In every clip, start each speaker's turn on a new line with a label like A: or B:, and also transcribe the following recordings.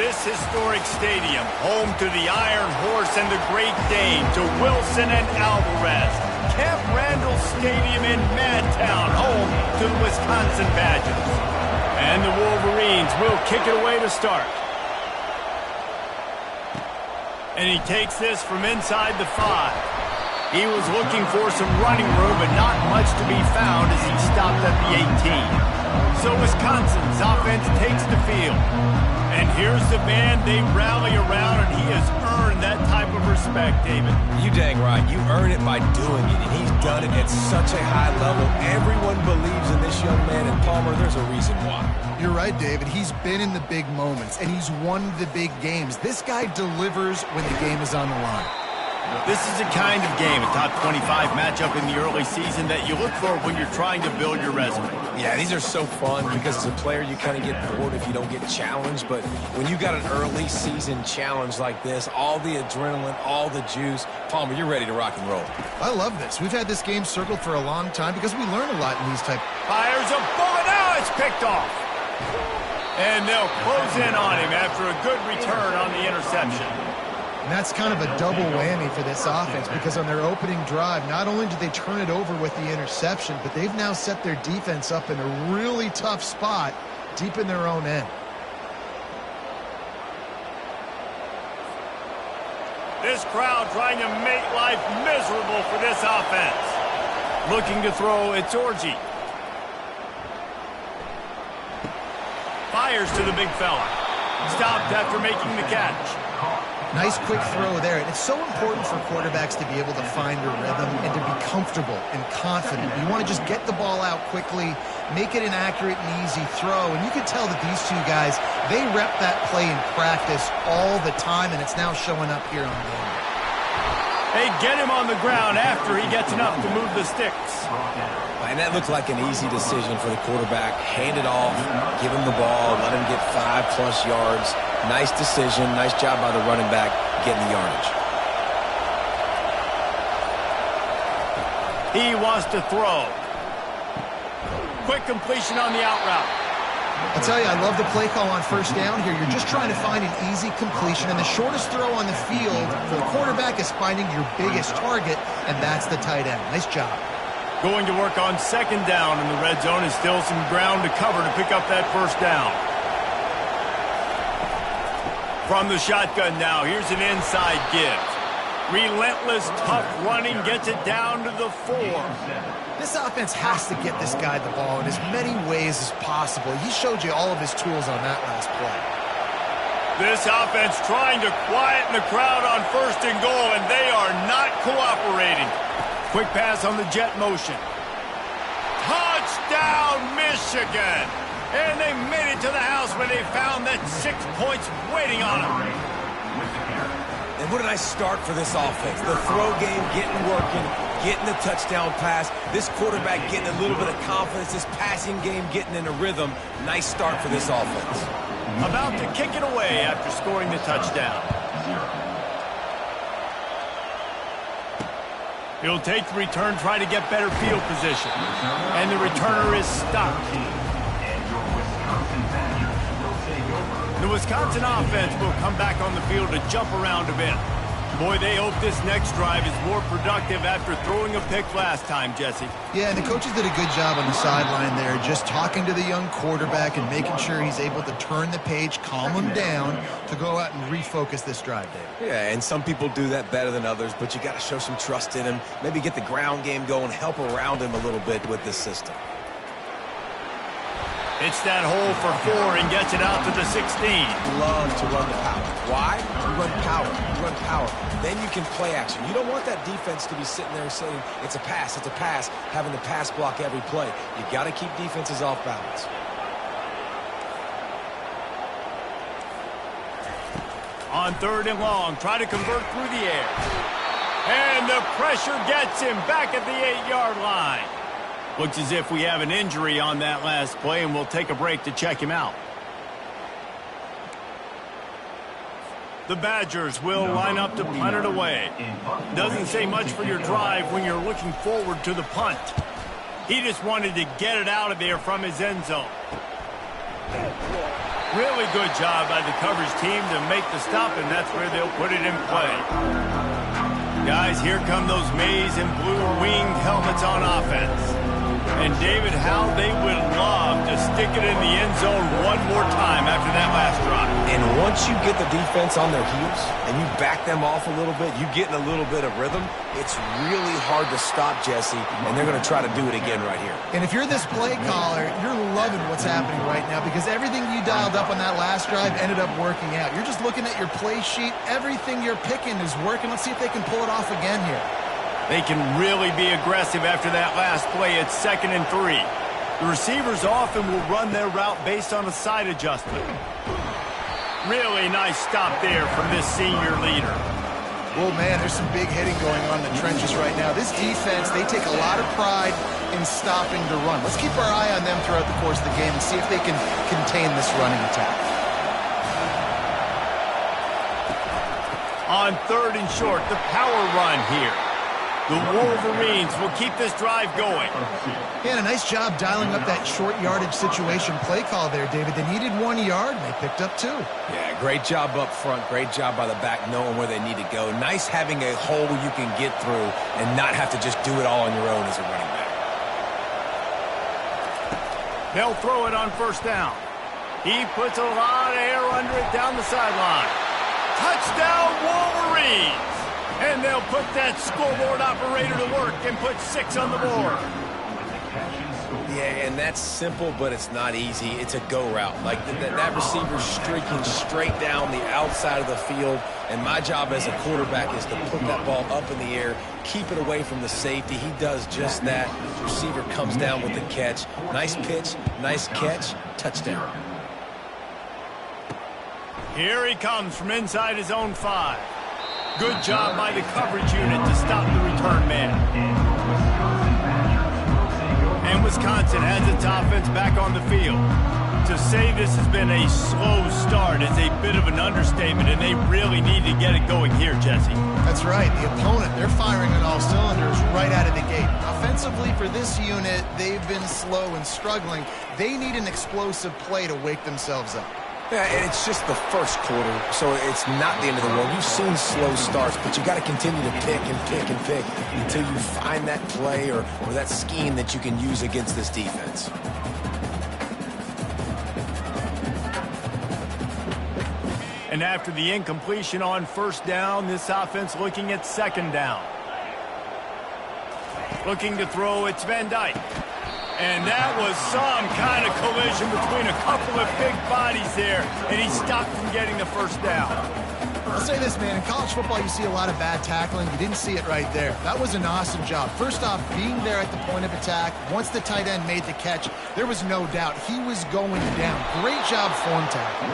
A: This historic stadium, home to the Iron Horse and the Great Dane, to Wilson and Alvarez. Camp Randall Stadium in Madtown, home to the Wisconsin Badgers. And the Wolverines will kick it away to start. And he takes this from inside the 5. He was looking for some running room, but not much to be found as he stopped at the 18. So Wisconsin's offense takes the field. And here's the man they rally around, and he has earned that type of respect, David.
B: You dang right. You earn it by doing it, and he's done it at such a high level. Everyone believes in this young man, and Palmer, there's a reason why.
C: You're right, David. He's been in the big moments, and he's won the big games. This guy delivers when the game is on the line.
A: This is the kind of game, a top 25 matchup in the early season, that you look for when you're trying to build your resume.
B: Yeah, these are so fun because as a player, you kind of get bored if you don't get challenged. But when you got an early season challenge like this, all the adrenaline, all the juice, Palmer, you're ready to rock and roll.
C: I love this. We've had this game circled for a long time because we learn a lot in these type.
A: Fires a bullet. Now it's picked off. And they'll close in on him after a good return on the interception.
C: And that's kind of a double whammy for this offense because on their opening drive, not only did they turn it over with the interception, but they've now set their defense up in a really tough spot deep in their own end.
A: This crowd trying to make life miserable for this offense. Looking to throw, it's Orji. Fires to the big fella. Stopped after making the catch.
C: Nice quick throw there. And it's so important for quarterbacks to be able to find a rhythm and to be comfortable and confident. You want to just get the ball out quickly, make it an accurate and easy throw. And you can tell that these two guys, they rep that play in practice all the time, and it's now showing up here on game.
A: They get him on the ground after he gets enough to move the sticks.
B: And that looked like an easy decision for the quarterback. Hand it off, give him the ball, let him get 5+ yards. Nice decision. Nice job by the running back getting the yardage.
A: He wants to throw. Quick completion on the out route.
C: I'll tell you, I love the play call on first down here. You're just trying to find an easy completion, and the shortest throw on the field for the quarterback is finding your biggest target, and that's the tight end. Nice job.
A: Going to work on second down in the red zone, is still some ground to cover to pick up that first down. From the shotgun now, here's an inside give. Relentless, tough running, gets it down to the 4.
C: This offense has to get this guy the ball in as many ways as possible. He showed you all of his tools on that last play.
A: This offense trying to quieten the crowd on first and goal, and they are not cooperating. Quick pass on the jet motion. Touchdown, Michigan! And they made it to the house when they found that 6 points waiting on them.
B: And what a nice start for this offense. The throw game getting working, getting the touchdown pass. This quarterback getting a little bit of confidence. This passing game getting in a rhythm. Nice start for this offense.
A: About to kick it away after scoring the touchdown. He'll take the return, try to get better field position. And the returner is stopped. The Wisconsin offense will come back on the field to jump around a bit. Boy, they hope this next drive is more productive after throwing a pick last time, Jesse.
C: Yeah, and the coaches did a good job on the sideline there, just talking to the young quarterback and making sure he's able to turn the page, calm him down, to go out and refocus this drive, Dave.
B: Yeah, and some people do that better than others, but you got to show some trust in him. Maybe get the ground game going, help around him a little bit with this system.
A: It's that hole for 4 and gets it out to the 16.
B: Love to run the power. Why? You run power. You run power. Then you can play action. You don't want that defense to be sitting there saying, it's a pass, having to pass block every play. You got to keep defenses off balance.
A: On 3rd and long, try to convert through the air. And the pressure gets him back at the 8-yard line. Looks as if we have an injury on that last play, and we'll take a break to check him out. The Badgers will line up to punt it away. Doesn't say much for your drive when you're looking forward to the punt. He just wanted to get it out of there from his end zone. Really good job by the coverage team to make the stop, and that's where they'll put it in play. Guys, here come those maize and blue winged helmets on offense. And David, how they would love to stick it in the end zone one more time after that last drive.
B: And once you get the defense on their heels and you back them off a little bit, you get in a little bit of rhythm, it's really hard to stop, Jesse, and they're going to try to do it again right here.
C: And if you're this play caller, you're loving what's happening right now because everything you dialed up on that last drive ended up working out. You're just looking at your play sheet. Everything you're picking is working. Let's see if they can pull it off again here.
A: They can really be aggressive after that last play. It's 2nd and 3. The receivers often will run their route based on a side adjustment. Really nice stop there from this senior leader.
C: Well, man, there's some big hitting going on in the trenches right now. This defense, they take a lot of pride in stopping the run. Let's keep our eye on them throughout the course of the game and see if they can contain this running attack.
A: On 3rd and short, the power run here. The Wolverines will keep this drive going.
C: Yeah, a nice job dialing up that short yardage situation play call there, David. They needed 1 yard, and they picked up 2.
B: Yeah, great job up front. Great job by the back knowing where they need to go. Nice having a hole you can get through and not have to just do it all on your own as a running back.
A: They'll throw it on 1st down. He puts a lot of air under it down the sideline. Touchdown, Wolverines! And they'll put that scoreboard operator to work and put 6 on the board.
B: Yeah, and that's simple, but it's not easy. It's a go route. Like that receiver's streaking straight down the outside of the field, and my job as a quarterback is to put that ball up in the air, keep it away from the safety. He does just that. The receiver comes down with the catch. Nice pitch, nice catch, touchdown.
A: Here he comes from inside his own 5. Good job by the coverage unit to stop the return man. And Wisconsin has its offense back on the field. To say this has been a slow start is a bit of an understatement, and they really need to get it going here, Jesse.
C: That's right. The opponent, they're firing on all cylinders right out of the gate. Offensively, for this unit, they've been slow and struggling. They need an explosive play to wake themselves up.
B: Yeah, and it's just the first quarter, so it's not the end of the world. You've seen slow starts, but you got to continue to pick and pick and pick until you find that play or that scheme that you can use against this defense.
A: And after the incompletion on 1st down, this offense looking at 2nd down. Looking to throw, it's Van Dyke. And that was some kind of collision between a couple of big bodies there, and he stopped from getting the 1st down.
C: I'll say this, man. In college football, you see a lot of bad tackling. You didn't see it right there. That was an awesome job. First off, being there at the point of attack. Once the tight end made the catch, there was no doubt he was going down. Great job form tackle.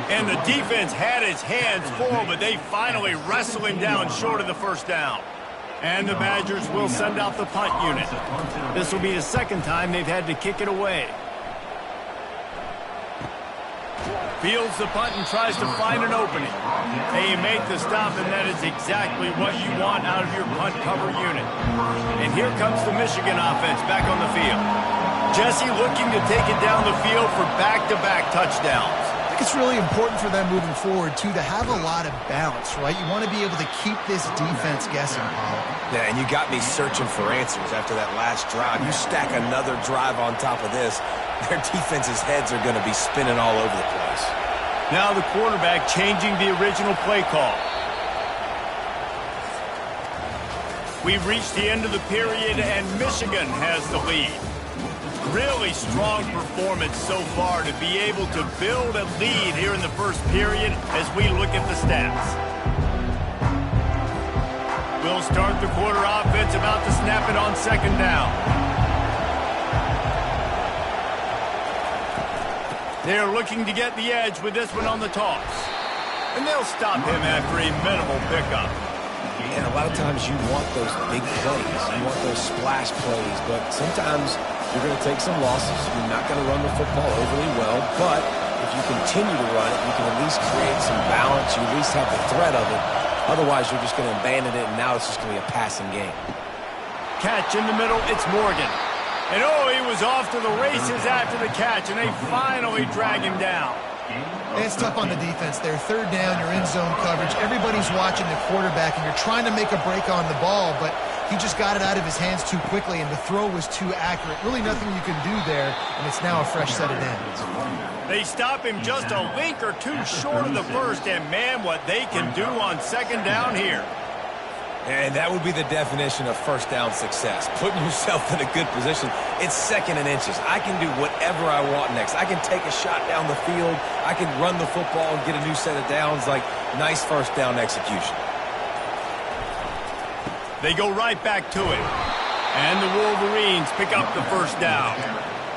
A: And the defense had his hands full, but they finally wrestled him down short of the 1st down. And the Badgers will send out the punt unit. This will be the 2nd time they've had to kick it away. Fields the punt and tries to find an opening. They make the stop, and that is exactly what you want out of your punt cover unit. And here comes the Michigan offense back on the field. Jesse looking to take it down the field for back-to-back touchdowns.
C: I think it's really important for them moving forward, too, to have a lot of balance, right? You want to be able to keep this defense guessing, Paul.
B: Yeah, and you got me searching for answers after that last drive. You stack another drive on top of this, their defense's heads are going to be spinning all over the place.
A: Now the quarterback changing the original play call. We've reached the end of the period, and Michigan has the lead. Really strong performance so far to be able to build a lead here in the 1st period as we look at the stats. We'll start the quarter offense about to snap it on 2nd down. They're looking to get the edge with this one on the toss. And they'll stop him after a minimal pickup.
B: And a lot of times you want those big plays. You want those splash plays, but sometimes you're going to take some losses. You're not going to run the football overly well, but if you continue to run it, you can at least create some balance. You at least have the threat of it. Otherwise, you're just going to abandon it, and now it's just going to be a passing game.
A: Catch in the middle, it's Morgan. And oh, he was off to the races after the catch, and they finally drag him down.
C: It's tough on the defense there. Third down, you're in zone coverage. Everybody's watching the quarterback, and you're trying to make a break on the ball, but he just got it out of his hands too quickly, and the throw was too accurate. Really nothing you can do there, and it's now a fresh set of downs.
A: They stop him just a link or two short of the first, and man, what they can do on second down here.
B: And that would be the definition of first down success, putting yourself in a good position. It's second and inches. I can do whatever I want next. I can take a shot down the field. I can run the football and get a new set of downs. Like, nice first down execution.
A: They go right back to it. And the Wolverines pick up the first down.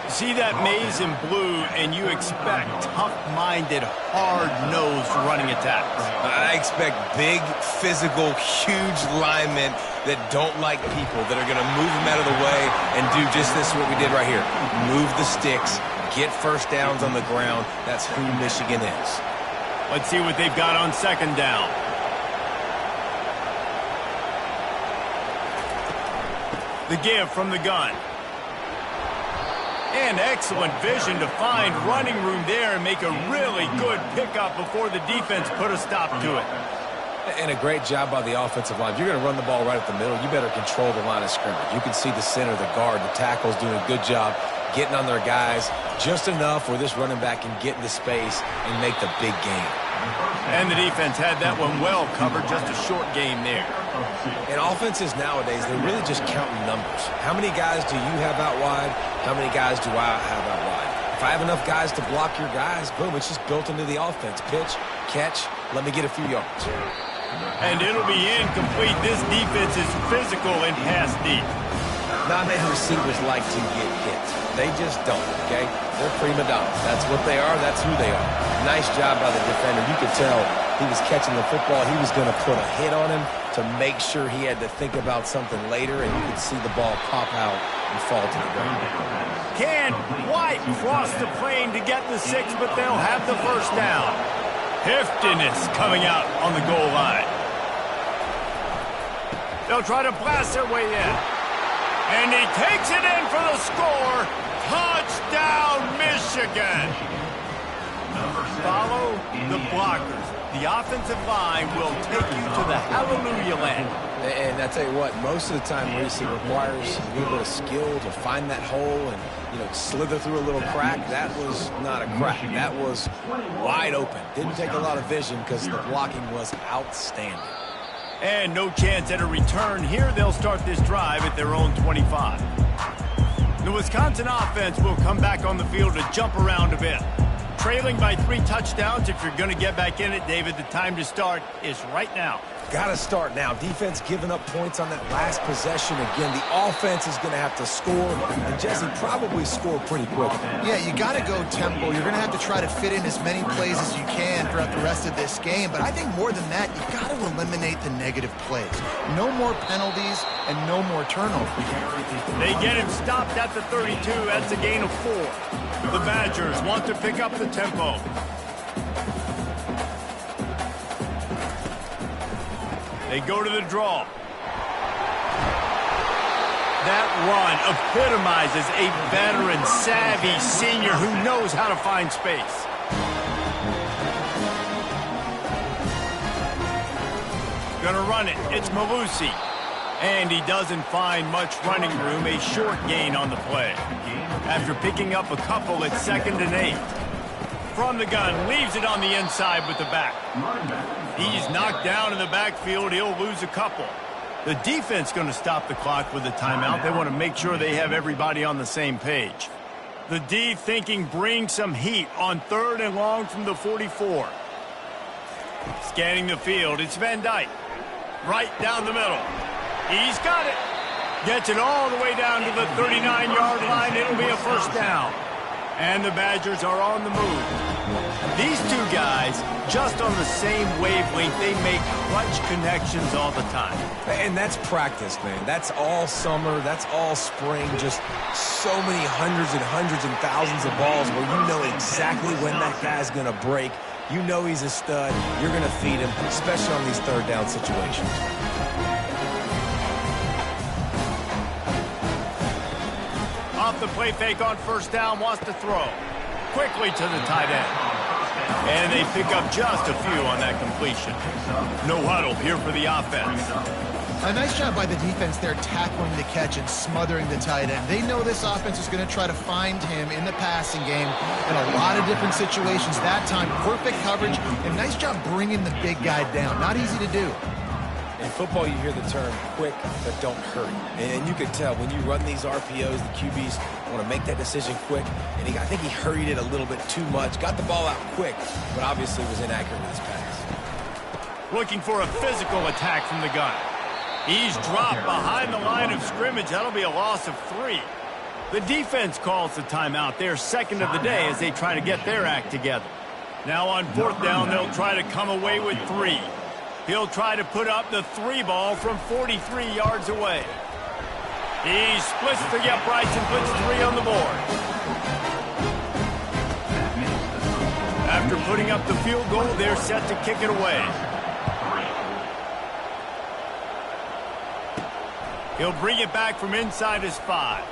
A: See that maze in blue, and you expect tough-minded, hard-nosed running attacks.
B: I expect big, physical, huge linemen that don't like people, that are going to move them out of the way and do just this, what we did right here. Move the sticks, get first downs on the ground. That's who Michigan is.
A: Let's see what they've got on second down. The give from the gun. And excellent vision to find running room there and make a really good pickup before the defense put a stop to it.
B: And a great job by the offensive line. If you're going to run the ball right at the middle, you better control the line of scrimmage. You can see the center, the guard, the tackles doing a good job getting on their guys just enough where this running back can get into space and make the big game.
A: And the defense had that one well covered, just a short game there.
B: And offenses nowadays, they're really just counting numbers. How many guys do you have out wide? How many guys do I have out wide? If I have enough guys to block your guys, boom, it's just built into the offense. Pitch, catch, let me get a few yards.
A: And it'll be incomplete. This defense is physical and pass deep.
B: Not many receivers like to get hit. They just don't, okay? They're prima donnas. That's what they are. That's who they are. Nice job by the defender. You could tell he was catching the football. He was going to put a hit on him to make sure he had to think about something later, and you could see the ball pop out and fall to the ground.
A: Can White cross the plane to get the 6, but they'll have the first down. Heftiness coming out on the goal line. They'll try to blast their way in. And he takes it in for the score. Touchdown, Michigan. Follow the blockers. The offensive line will take you to the hallelujah land.
B: And I tell you what, most of the time, Reese, it requires a little bit of skill to find that hole and, slither through a little crack. That was not a crack. That was wide open. Didn't take a lot of vision because the blocking was outstanding.
A: And no chance at a return. Here they'll start this drive at their own 25. The Wisconsin offense will come back on the field to jump around a bit. Trailing by 3 touchdowns. If you're going to get back in it, David, the time to start is right now.
B: Got to start now. Defense giving up points on that last possession. Again, the offense is going to have to score, and Jesse probably score pretty quick.
C: Yeah, you got to go tempo. You're going to have to try to fit in as many plays as you can throughout the rest of this game, but I think more than that, you've got to eliminate the negative plays. No more penalties and no more turnovers.
A: They get him stopped at the 32. That's a gain of 4. The Badgers want to pick up the tempo. They go to the draw. That run epitomizes a veteran, savvy senior who knows how to find space. Gonna run it. It's Malusi. And he doesn't find much running room. A short gain on the play. After picking up a couple, it's 2nd and 8. From the gun, leaves it on the inside with the back. He's knocked down in the backfield. He'll lose a couple. The defense going to stop the clock with a timeout. They want to make sure they have everybody on the same page. The D thinking bring some heat on 3rd and long from the 44. Scanning the field, it's Van Dyke. Right down the middle. He's got it. Gets it all the way down to the 39-yard line. It'll be a first down. And the Badgers are on the move. These two guys, just on the same wavelength, they make clutch connections all the time.
B: And that's practice, man. That's all summer. That's all spring. Just so many hundreds and thousands of balls where you know exactly when that guy's going to break. You know he's a stud. You're going to feed him, especially on these 3rd down situations.
A: Off the play fake on first down, wants to throw. Quickly to the tight end. And they pick up just a few on that completion. No huddle here for the offense.
C: A nice job by the defense there tackling the catch and smothering the tight end. They know this offense is going to try to find him in the passing game in a lot of different situations. That time, perfect coverage and nice job bringing the big guy down. Not easy to do.
B: In football, you hear the term quick, but don't hurry. And you can tell when you run these RPOs, the QBs want to make that decision quick. And I think he hurried it a little bit too much. Got the ball out quick, but obviously was inaccurate with his pass.
A: Looking for a physical attack from the gun. He's dropped behind the line of scrimmage. That'll be a loss of 3. The defense calls the timeout. They're second of the day as they try to get their act together. Now on 4th down, they'll try to come away with 3. He'll try to put up the 3 ball from 43 yards away. He splits the uprights and puts 3 on the board. After putting up the field goal, they're set to kick it away. He'll bring it back from inside his 5.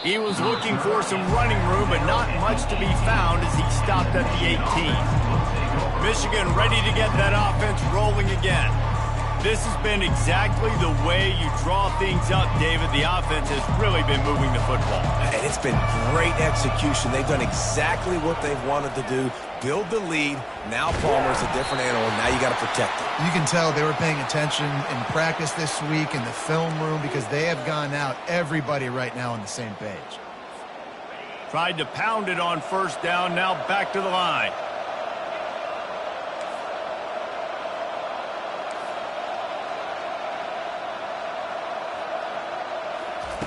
A: He was looking for some running room, but not much to be found as he stopped at the 18. Michigan ready to get that offense rolling again. This has been exactly the way you draw things up, David. The offense has really been moving the football.
B: And it's been great execution. They've done exactly what they've wanted to do. Build the lead. Now Palmer's a different animal. Now you got to protect it.
C: You can tell they were paying attention in practice this week in the film room because they have gone out, everybody right now on the same page.
A: Tried to pound it on 1st down. Now back to the line.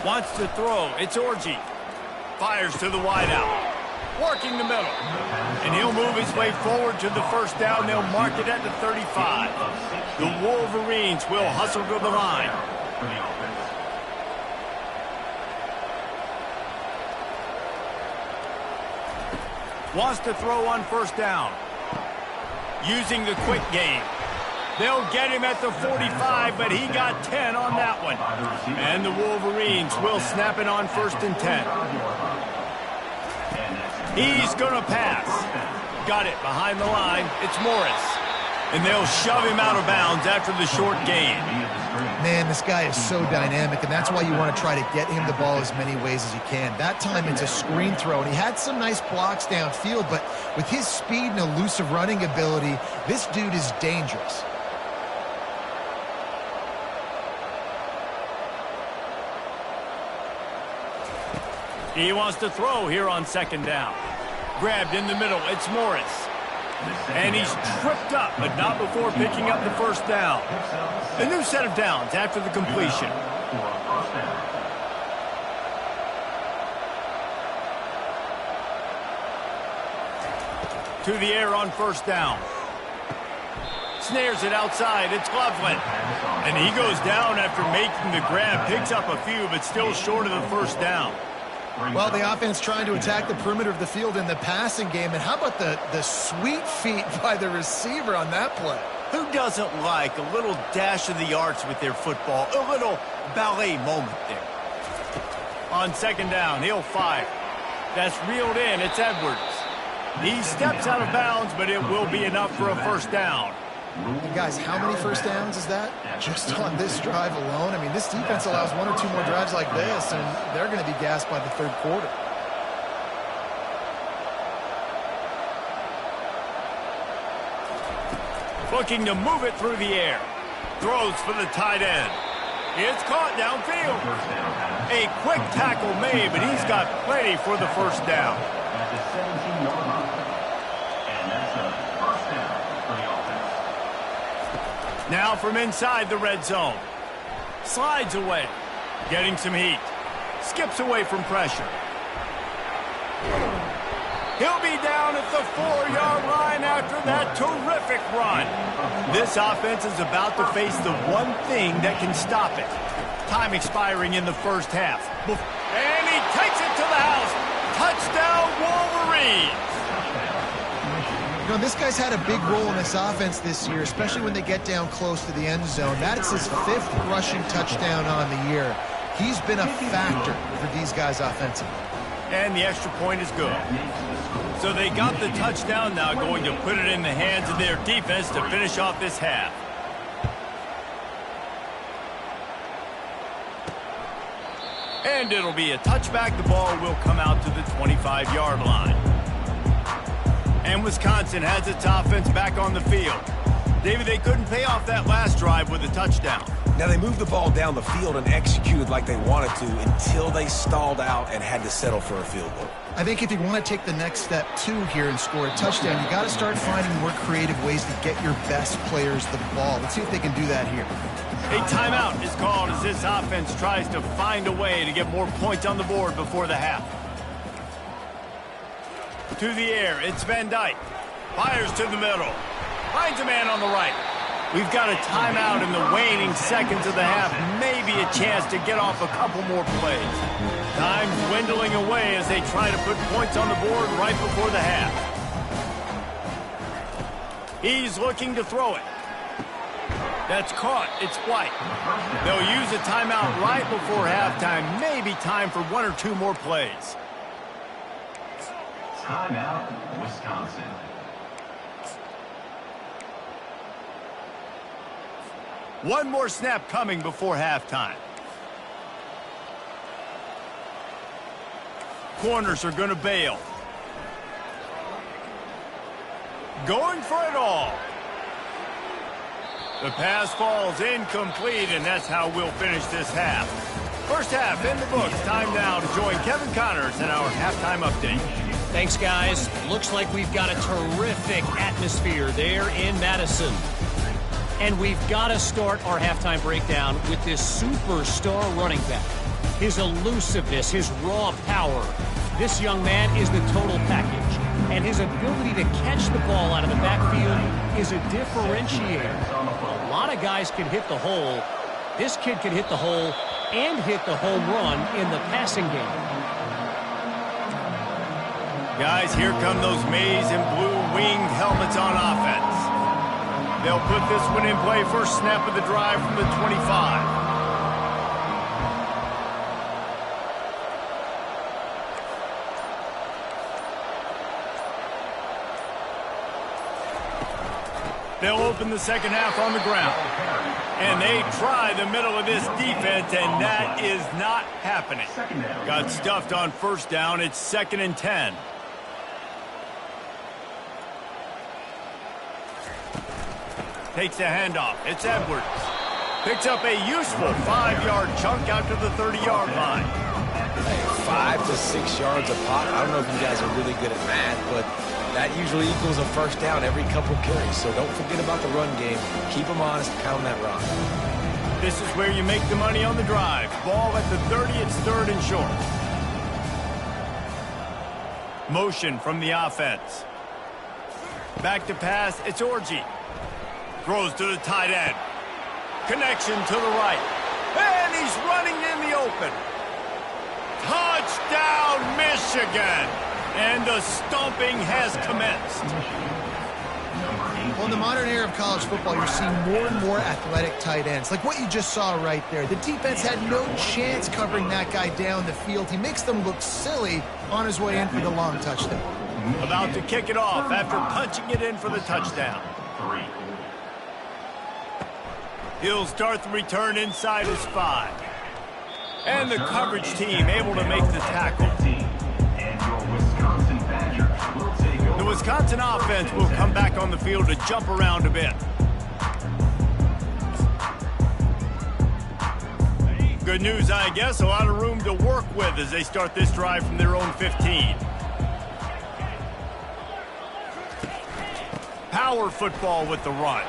A: Wants to throw. It's Orji. Fires to the wideout. Working the middle. And he'll move his way forward to the 1st down. They'll mark it at the 35. The Wolverines will hustle to the line. Wants to throw on 1st down. Using the quick game. They'll get him at the 45, but he got 10 on that one. And the Wolverines will snap it on 1st and 10. He's going to pass. Got it behind the line. It's Morris. And they'll shove him out of bounds after the short gain.
C: Man, this guy is so dynamic, and that's why you want to try to get him the ball as many ways as you can. That time it's a screen throw, and he had some nice blocks downfield, but with his speed and elusive running ability, this dude is dangerous.
A: He wants to throw here on 2nd down. Grabbed in the middle. It's Morris. And he's tripped up, but not before picking up the 1st down. A new set of downs after the completion. To the air on 1st down. Snares it outside. It's Loveland. And he goes down after making the grab. Picks up a few, but still short of the 1st down.
C: Well, the offense trying to attack the perimeter of the field in the passing game. And how about the sweet feet by the receiver on that play?
A: Who doesn't like a little dash of the arts with their football? A little ballet moment there. On 2nd down, he'll fire. That's reeled in. It's Edwards. He steps out of bounds, but it will be enough for a 1st down.
C: And guys, how many 1st downs is that? Just on this drive alone? I mean, this defense allows 1 or 2 more drives like this, and they're going to be gassed by the 3rd quarter.
A: Looking to move it through the air. Throws for the tight end. It's caught downfield. A quick tackle made, but he's got plenty for the 1st down. Now from inside the red zone. Slides away. Getting some heat. Skips away from pressure. He'll be down at the 4-yard line after that terrific run. This offense is about to face the one thing that can stop it. Time expiring in the 1st half. And he takes it to the house. Touchdown, Wolverines.
C: You know, this guy's had a big role in this offense this year, especially when they get down close to the end zone. That's his 5th rushing touchdown on the year. He's been a factor for these guys offensively.
A: And the extra point is good. So they got the touchdown, now going to put it in the hands of their defense to finish off this half. And it'll be a touchback. The ball will come out to the 25-yard line. And Wisconsin has its offense back on the field. David, they couldn't pay off that last drive with a touchdown.
B: Now, they moved the ball down the field and executed like they wanted to until they stalled out and had to settle for a field goal.
C: I think if you want to take the next step, too, here and score a touchdown, you got to start finding more creative ways to get your best players the ball. Let's see if they can do that here.
A: A timeout is called as this offense tries to find a way to get more points on the board before the half. To the air, it's Van Dyke. Fires to the middle. Finds a man on the right. We've got a timeout in the waning seconds of the half. Maybe a chance to get off a couple more plays. Time dwindling away as they try to put points on the board right before the half. He's looking to throw it. That's caught. It's White. They'll use a timeout right before halftime. Maybe time for one or two more plays.
D: Timeout, Wisconsin.
A: One more snap coming before halftime. Corners are going to bail. Going for it all. The pass falls incomplete, and that's how we'll finish this half. First half in the books. Time now to join Kevin Connors in our halftime update.
E: Thanks, guys. Looks like we've got a terrific atmosphere there in Madison. And we've got to start our halftime breakdown with this superstar running back. His elusiveness, his raw power. This young man is the total package. And his ability to catch the ball out of the backfield is a differentiator. A lot of guys can hit the hole. This kid can hit the hole and hit the home run in the passing game.
A: Guys, here come those maize and blue winged helmets on offense. They'll put this one in play. First snap of the drive from the 25. They'll open the second half on the ground. And they try the middle of this defense, and that is not happening. Got stuffed on first down. It's 2nd and 10. Takes a handoff. It's Edwards. Picks up a useful 5-yard chunk out to the 30-yard line.
B: Hey, 5 to 6 yards a pop. I don't know if you guys are really good at math, but that usually equals a first down every couple carries. So don't forget about the run game. Keep them honest. Pound that rock.
A: This is where you make the money on the drive. Ball at the 30. It's 3rd and short. Motion from the offense. Back to pass. It's Orji. Throws to the tight end. Connection to the right. And he's running in the open. Touchdown, Michigan! And the stomping has commenced.
C: Well, in the modern era of college football, you're seeing more and more athletic tight ends. Like what you just saw right there. The defense had no chance covering that guy down the field. He makes them look silly on his way in for the long touchdown.
A: About to kick it off after punching it in for the touchdown. He'll start the return inside his 5. And the coverage team able to make the tackle. The Wisconsin offense will come back on the field to jump around a bit. Good news, I guess. A lot of room to work with as they start this drive from their own 15. Power football with the run.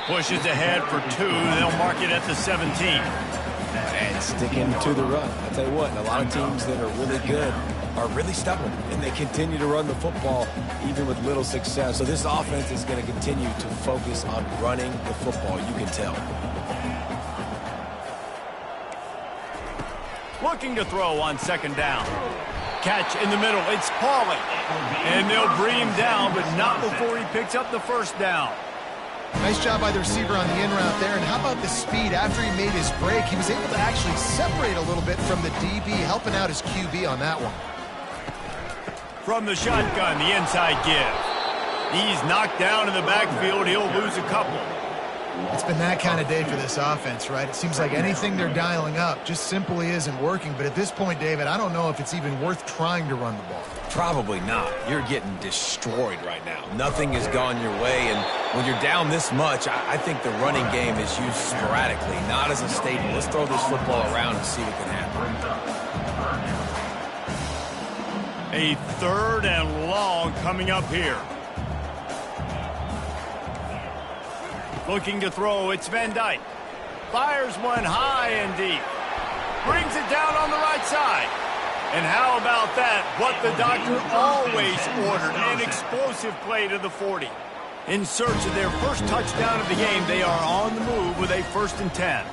A: Pushes ahead for 2. They'll mark it at the 17.
B: And sticking to the run. I'll tell you what, a lot of teams that are really good are really stubborn, and they continue to run the football even with little success. So this offense is going to continue to focus on running the football, you can tell.
A: Looking to throw on 2nd down. Catch in the middle. It's Pauly. And they'll bring him down, but not before he picks up the first down.
C: Nice job by the receiver on the in route there. And how about the speed after he made his break? He was able to actually separate a little bit from the DB, helping out his QB on that one.
A: From the shotgun, the inside give. He's knocked down in the backfield. He'll lose a couple.
C: It's been that kind of day for this offense, right? It seems like anything they're dialing up just simply isn't working. But at this point, David, I don't know if it's even worth trying to run the ball.
B: Probably not. You're getting destroyed right now. Nothing has gone your way, and when you're down this much, I think the running game is used sporadically, not as a staple. Let's throw this football around and see what can happen.
A: A 3rd and long coming up here. Looking to throw, it's Van Dyke. Fires one high and deep. Brings it down on the right side. And how about that? What the doctor always ordered, an explosive play to the 40. In search of their first touchdown of the game, they are on the move with a 1st and 10.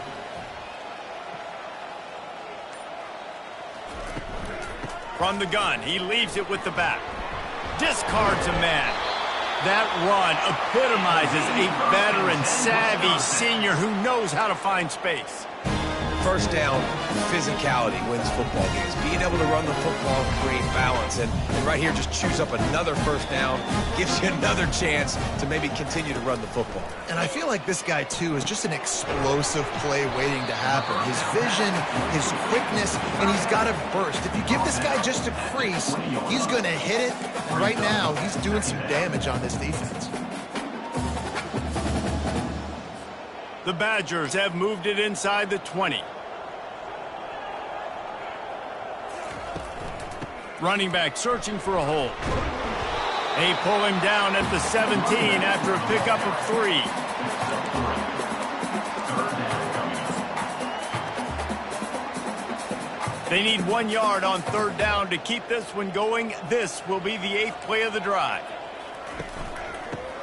A: From the gun, he leaves it with the back. Discards a man. That run epitomizes a veteran, savvy senior who knows how to find space.
B: First down, physicality wins football games. Being able to run the football and create balance. And right here, just choose up another first down, gives you another chance to maybe continue to run the football.
C: And I feel like this guy, too, is just an explosive play waiting to happen. His vision, his quickness, and he's got a burst. If you give this guy just a crease, he's going to hit it. And right now, he's doing some damage on this defense.
A: The Badgers have moved it inside the 20. Running back searching for a hole. They pull him down at the 17 after a pickup of 3. They need 1 yard on 3rd down to keep this one going. This will be the 8th play of the drive.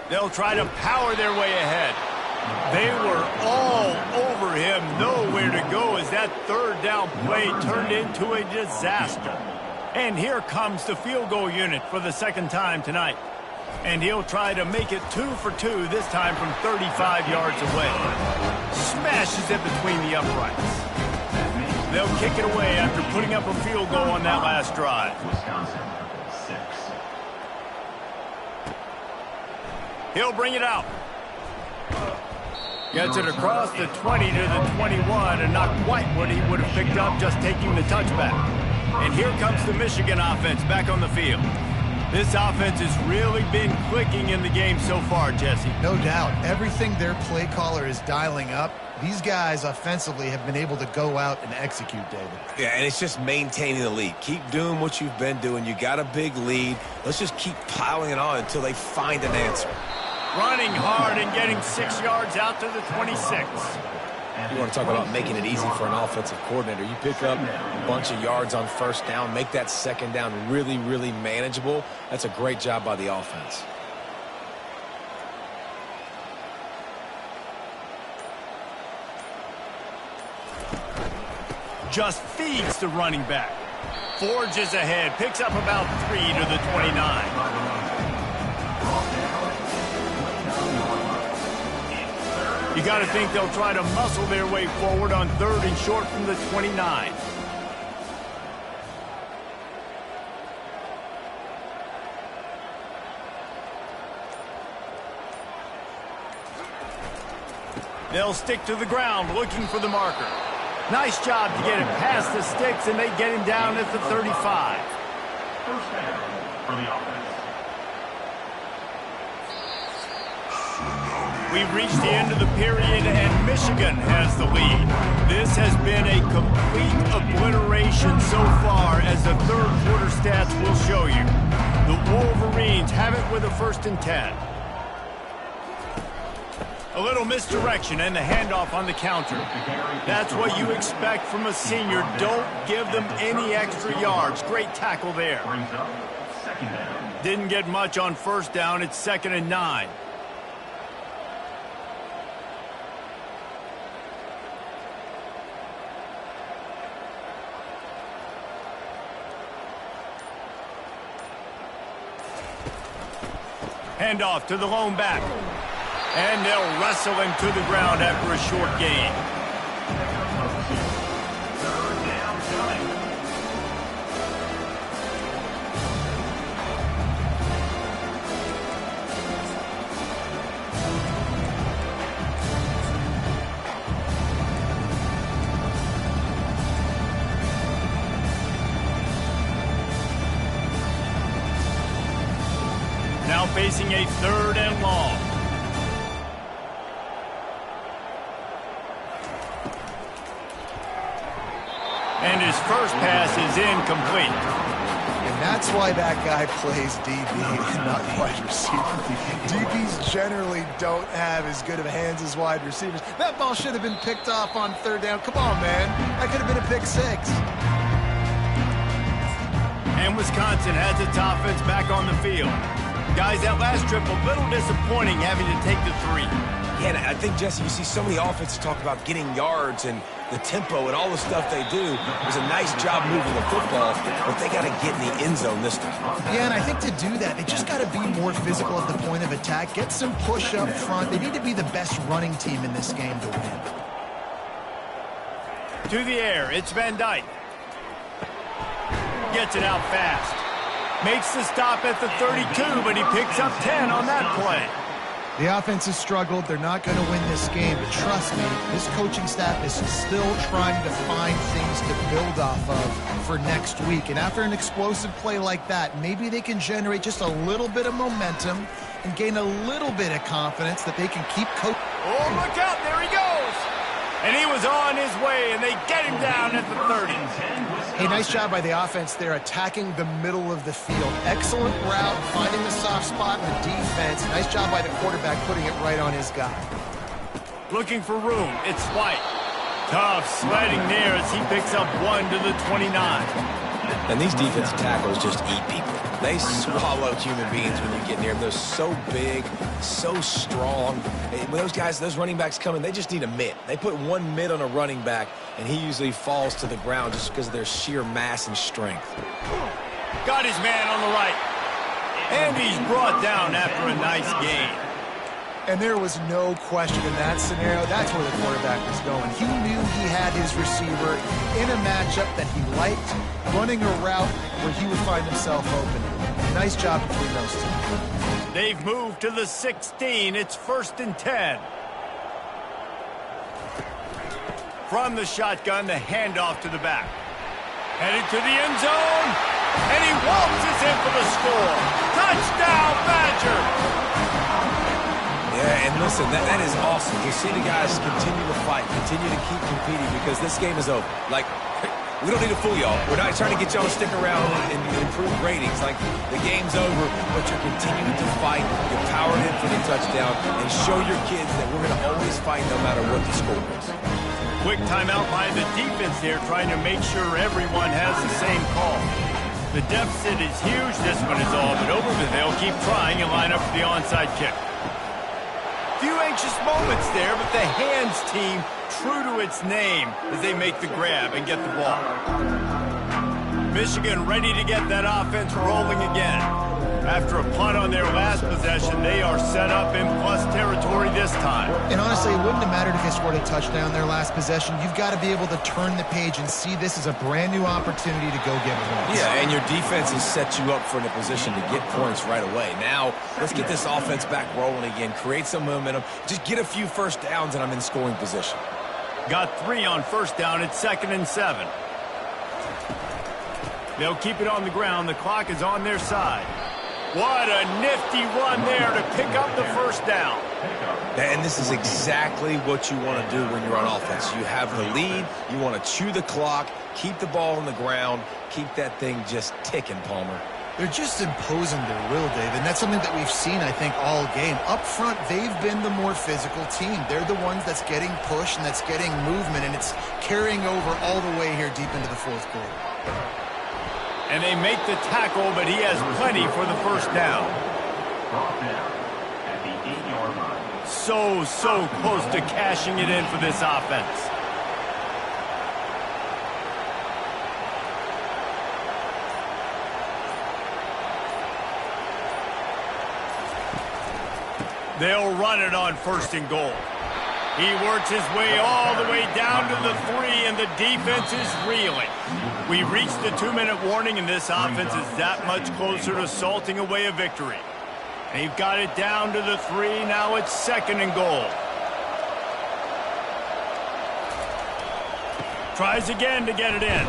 A: They'll try to power their way ahead. They were all over him, nowhere to go as that 3rd down play turned into a disaster. And here comes the field goal unit for the 2nd time tonight. And he'll try to make it 2 for 2, this time from 35 yards away. Smashes it between the uprights. They'll kick it away after putting up a field goal on that last drive.
D: Wisconsin, 6.
A: He'll bring it out. Gets it across the 20 to the 21, and not quite what he would have picked up just taking the touchback. And here comes the Michigan offense back on the field. This offense has really been clicking in the game so far, Jesse.
C: No doubt. Everything their play caller is dialing up, these guys offensively have been able to go out and execute, David.
B: Yeah, and it's just maintaining the lead. Keep doing what you've been doing. You got a big lead. Let's just keep piling it on until they find an answer.
A: Running hard and getting 6 yards out to the 26.
B: You want to talk about making it easy for an offensive coordinator. You pick up a bunch of yards on 1st down, make that 2nd down really, really manageable. That's a great job by the offense.
A: Just feeds the running back. Forges ahead, picks up about 3 to the 29. You got to think they'll try to muscle their way forward on 3rd and short from the 29. They'll stick to the ground looking for the marker. Nice job to get it past the sticks, and they get him down at the 35.
D: First down for the offense.
A: We've reached the end of the period, and Michigan has the lead. This has been a complete obliteration so far, as the 3rd quarter stats will show you. The Wolverines have it with a 1st and 10. A little misdirection and the handoff on the counter. That's what you expect from a senior. Don't give them any extra yards. Great tackle there.
D: Brings up 2nd down.
A: Didn't get much on 1st down. It's 2nd and 9. Handoff to the lone back. And they'll wrestle him to the ground after a short gain. facing a 3rd and long. And his first pass is incomplete.
C: And that's why that guy plays DB and not wide receiver. DBs generally don't have as good of hands as wide receivers. That ball should have been picked off on 3rd down. Come on, man. That could have been a pick 6.
A: And Wisconsin has its offense back on the field. Guys, that last trip a little disappointing having to take the 3.
B: Yeah, and I think, Jesse, you see so many offenses talk about getting yards and the tempo and all the stuff they do. It was a nice job moving the football, but they got to get in the end zone this time.
C: Yeah, and I think to do that, they just got to be more physical at the point of attack. Get some push up front. They need to be the best running team in this game to win.
A: To the air, it's Van Dyke. Gets it out fast. Makes the stop at the 32, but he picks up 10 on that play.
C: The offense has struggled. They're not going to win this game, but trust me, this coaching staff is still trying to find things to build off of for next week. And after an explosive play like that, maybe they can generate just a little bit of momentum and gain a little bit of confidence that they can keep coaching.
A: Oh, look out. There he goes. And he was on his way, and they get him down at the 30.
C: Hey, nice job by the offense there, attacking the middle of the field. Excellent route, finding the soft spot in the defense. Nice job by the quarterback putting it right on his guy.
A: Looking for room. It's White. Tough sledding there as he picks up 1 to the 29.
B: And these defensive tackles just eat people. They swallow human beings when you get near them. They're so big, so strong. When those guys, those running backs come in, they just need a mitt. They put 1 mitt on a running back, and he usually falls to the ground just because of their sheer mass and strength.
A: Got his man on the right. And he's brought down after a nice gain.
C: And there was no question in that scenario. That's where the quarterback was going. He knew he had his receiver in a matchup that he liked, running a route where he would find himself open. Nice job between those two.
A: They've moved to the 16. It's 1st and 10. From the shotgun, the handoff to the back. Headed to the end zone. And he waltzes in for the score. Touchdown, Badger!
B: Yeah, and listen, that is awesome. You see the guys continue to fight, continue to keep competing because this game is over. Like, we don't need to fool y'all. We're not trying to get y'all to stick around and improve ratings. Like, the game's over, but you're continuing to fight. You're powered in for the touchdown and show your kids that we're going to always fight no matter what the score is.
A: Quick timeout by the defense there, trying to make sure everyone has the same call. The deficit is huge. This one is all but over, but they'll keep trying and line up for the onside kick. Few anxious moments there, but the hands team true to its name as they make the grab and get the ball. Michigan ready to get that offense rolling again. After a punt on their last possession, they are set up in plus territory this time.
C: And honestly, it wouldn't have mattered if they scored a touchdown their last possession. You've got to be able to turn the page and see this as a brand new opportunity to go get points.
B: Yeah, and your defense has set you up for a position to get points right away. Now, let's get this offense back rolling again, create some momentum, just get a few first downs, and I'm in scoring position.
A: Got 3 on 1st down. It's 2nd and 7. They'll keep it on the ground. The clock is on their side. What a nifty run there to pick up the 1st down.
B: And this is exactly what you want to do when you're on offense. You have the lead. You want to chew the clock, keep the ball on the ground, keep that thing just ticking, Palmer.
C: They're just imposing their will, Dave, and that's something that we've seen, I think, all game. Up front, they've been the more physical team. They're the ones that's getting pushed and that's getting movement, and it's carrying over all the way here deep into the 4th quarter.
A: And they make the tackle, but he has plenty for the 1st down.
D: At the 8-yard line.
A: So close to cashing it in for this offense. They'll run it on 1st and goal. He works his way all the way down to the 3, and the defense is reeling. We reached the 2-minute warning, and this offense is that much closer to salting away a victory. They've got it down to the 3. Now it's 2nd and goal. Tries again to get it in.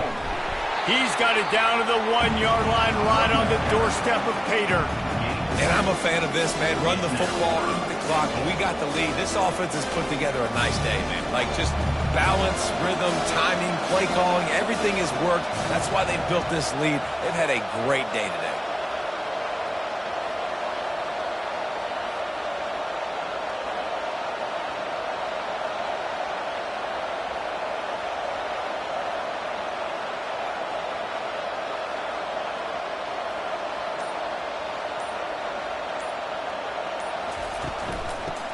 A: He's got it down to the 1-yard line right on the doorstep of Pater.
B: And I'm a fan of this, man. Run the football, eat the clock. We got the lead. This offense has put together a nice day, man. Like, just balance, rhythm, timing, play calling, everything has worked. That's why they built this lead. They've had a great day today.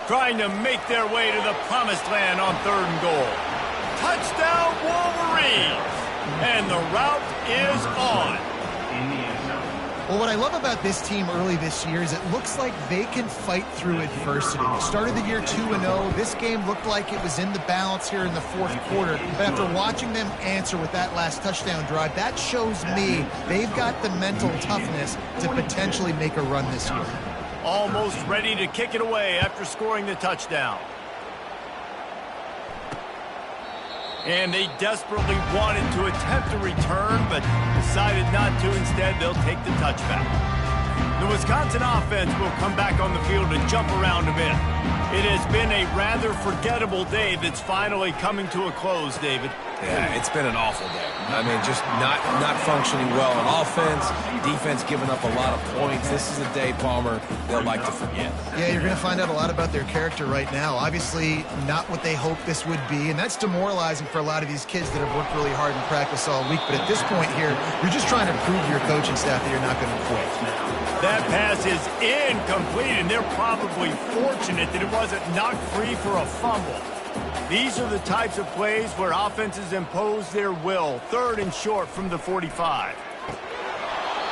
A: Trying to make their way to the promised land on 3rd and goal. Touchdown, Wolverines! And the route is on.
C: Well, what I love about this team early this year is it looks like they can fight through adversity. They started the year 2-0. This game looked like it was in the balance here in the 4th quarter. But after watching them answer with that last touchdown drive, that shows me they've got the mental toughness to potentially make a run this year.
A: Almost ready to kick it away after scoring the touchdown. And they desperately wanted to attempt a return, but decided not to. Instead, they'll take the touchback. The Wisconsin offense will come back on the field and jump around a bit. It has been a rather forgettable day that's finally coming to a close, David.
B: Yeah, it's been an awful day. I mean, just not functioning well on offense, defense giving up a lot of points. This is a day, Palmer, they'll like to forget.
C: Yeah, you're going to find out a lot about their character right now. Obviously, not what they hoped this would be, and that's demoralizing for a lot of these kids that have worked really hard in practice all week. But at this point here, you're just trying to prove to your coaching staff that you're not going to quit.
A: That pass is incomplete, and they're probably fortunate that it wasn't knocked free for a fumble. These are the types of plays where offenses impose their will. 3rd and short from the 45.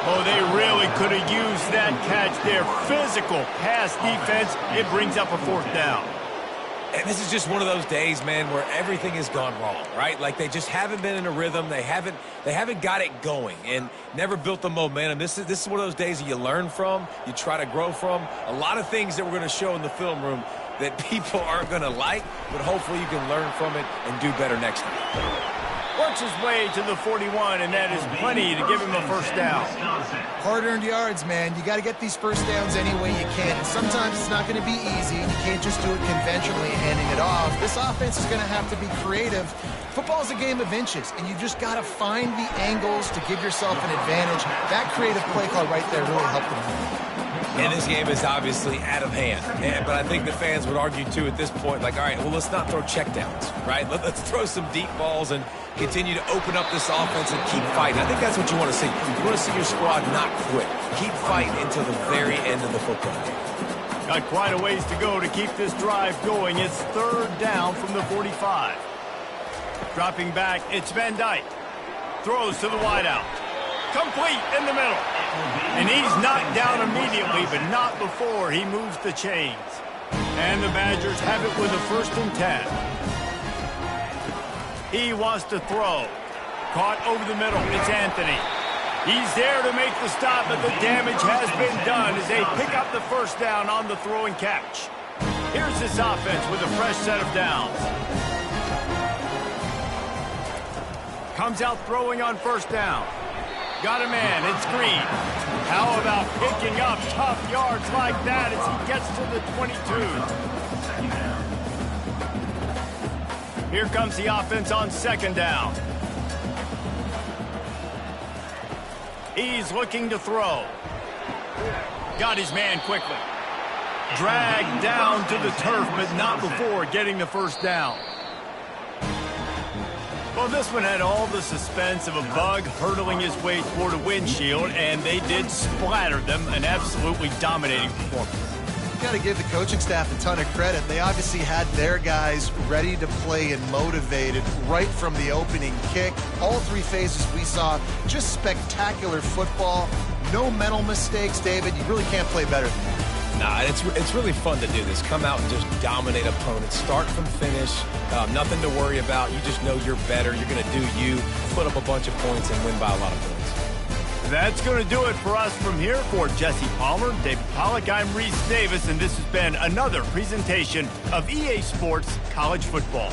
A: Oh, they really could have used that catch there. Physical pass defense. It brings up a 4th down.
B: And this is just one of those days, man, where everything has gone wrong, right? Like, they just haven't been in a rhythm. They haven't got it going and never built the momentum. This is one of those days that you learn from, you try to grow from. A lot of things that we're going to show in the film room that people aren't going to like, but hopefully you can learn from it and do better next time.
A: Works his way to the 41, and that is plenty to give him a 1st down.
C: Hard-earned yards, man. You got to get these 1st downs any way you can. And sometimes it's not going to be easy. You can't just do it conventionally, handing it off. This offense is going to have to be creative. Football is a game of inches, and you just got to find the angles to give yourself an advantage. That creative play call right there really helped them.
B: And this game is obviously out of hand. But I think the fans would argue, too, at this point, like, all right, well, let's not throw checkdowns, right? Let's throw some deep balls and continue to open up this offense and keep fighting. I think that's what you want to see. You want to see your squad not quit. Keep fighting until the very end of the football game.
A: Got quite a ways to go to keep this drive going. It's 3rd down from the 45. Dropping back, it's Van Dyke. Throws to the wideout. Complete in the middle. And he's knocked down immediately, but not before he moves the chains. And the Badgers have it with a 1st and 10. He wants to throw. Caught over the middle. It's Anthony. He's there to make the stop, but the damage has been done as they pick up the 1st down on the throw and catch. Here's this offense with a fresh set of downs. Comes out throwing on 1st down. Got a man. It's Green. How about picking up tough yards like that as he gets to the 22? Here comes the offense on 2nd down. He's looking to throw. Got his man quickly. Dragged down to the turf, but not before getting the 1st down. Well, this one had all the suspense of a bug hurtling his way toward a windshield, and they did splatter them. An absolutely dominating performance.
C: Got to give the coaching staff a ton of credit. They obviously had their guys ready to play and motivated right from the opening kick. All 3 phases we saw, just spectacular football. No mental mistakes, David. You really can't play better than that.
B: Nah, it's really fun to do this. Come out and just dominate opponents. Start from finish. Nothing to worry about. You just know you're better. You're going to do you, put up a bunch of points, and win by a lot of points.
A: That's going to do it for us from here. For Jesse Palmer, David Pollack, I'm Reese Davis, and this has been another presentation of EA Sports College Football.